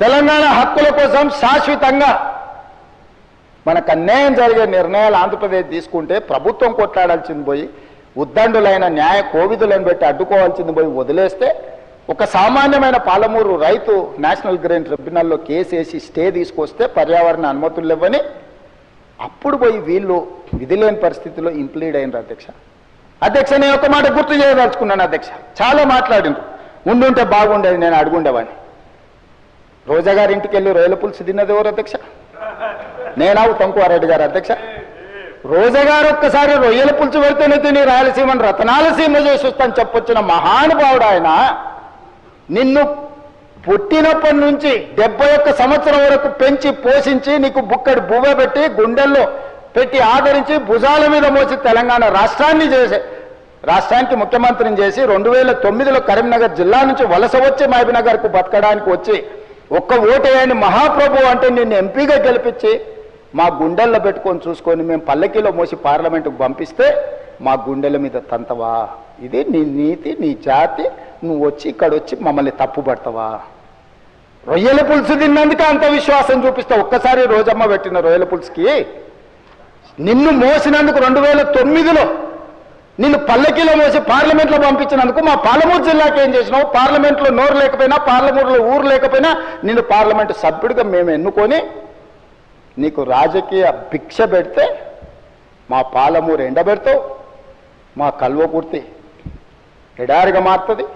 తెలంగాణ హక్కుల కోసం శాశ్వతంగా మనకు అన్యాయం జరిగే నిర్ణయాలు ఆంధ్రప్రదేశ్ తీసుకుంటే ప్రభుత్వం కొట్లాడాల్సింది పోయి ఉద్దండులైన న్యాయ కోవిదులను పెట్టి అడ్డుకోవాల్సింది పోయి వదిలేస్తే ఒక సామాన్యమైన పాలమూరు రైతు నేషనల్ గ్రీన్ ట్రిబ్యునల్లో కేసు వేసి స్టే తీసుకొస్తే పర్యావరణ అనుమతులు ఇవ్వని అప్పుడు పోయి వీళ్ళు విధిలేని పరిస్థితిలో ఇంప్లీడ్ అయినారు అధ్యక్ష నేను ఒక మాట గుర్తు చేయదలుచుకున్నాను అధ్యక్ష చాలా మాట్లాడిండ్రు ఉండుంటే బాగుండేది నేను అడుగుండేవాడిని రోజా గారి ఇంటికి వెళ్ళి రొయ్యల పులుసు తిన్నది ఎవరు అధ్యక్ష నేనావు తంకువారెడ్డి గారు అధ్యక్ష రోజా గారు ఒక్కసారి రొయ్యల పులుసు పెడితేనే తిని రాయలసీమను రతనాలసీమ చేసి వస్తాను చెప్పొచ్చిన మహానుభావుడు ఆయన నిన్ను పుట్టినప్పటి నుంచి 71 సంవత్సరం వరకు పెంచి పోషించి నీకు బుక్కడి బువ్వ పెట్టి గుండెల్లో పెట్టి ఆదరించి భుజాల మీద మోసి తెలంగాణ రాష్ట్రానికి ముఖ్యమంత్రిని చేసి 2009లో కరీంనగర్ జిల్లా నుంచి వలస వచ్చి మహబూబ్నగర్కు బతకడానికి వచ్చి ఒక్క ఓటేయని మహాప్రభు అంటే నిన్ను ఎంపీగా గెలిపించి మా గుండెల్లో పెట్టుకొని చూసుకొని మేము పల్లకీలో మోసి పార్లమెంటుకు పంపిస్తే మా గుండెల మీద తంతవా ఇది నీ నీతి నీ జాతి నువ్వు వచ్చి ఇక్కడ వచ్చి మమ్మల్ని తప్పుపడతావా రొయ్యల పులుసు తిన్నందుకే అంత విశ్వాసం చూపిస్తావు ఒక్కసారి రోజమ్మ పెట్టిన రొయ్యల పులుసుకి నిన్ను మోసినందుకు 2009లో నిన్ను పల్లకీలో మోసి పార్లమెంట్లో పంపించినందుకు మా పాలమూరు జిల్లాకి ఏం చేసినావు పార్లమెంట్లో నోరు లేకపోయినా పార్లమూరులో ఊరు లేకపోయినా నిన్ను పార్లమెంటు సభ్యుడిగా మేము ఎన్నుకొని నీకు రాజకీయ భిక్ష పెడితే మా పాలమూరు ఎండబెడతావు మా కల్వకుర్తి ఎడారిగా మారుతుంది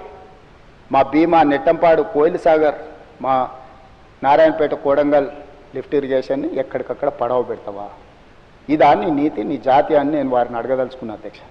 మా భీమా నెట్టంపాడు కోయిల్ సాగర్ మా నారాయణపేట కోడంగల్ లిఫ్ట్ ఇరిగేషన్ని ఎక్కడికక్కడ పడవ పెడతావా ఇదా నీ నీతి నీ జాతి అని నేను వారిని అడగదలుచుకున్నా అధ్యక్ష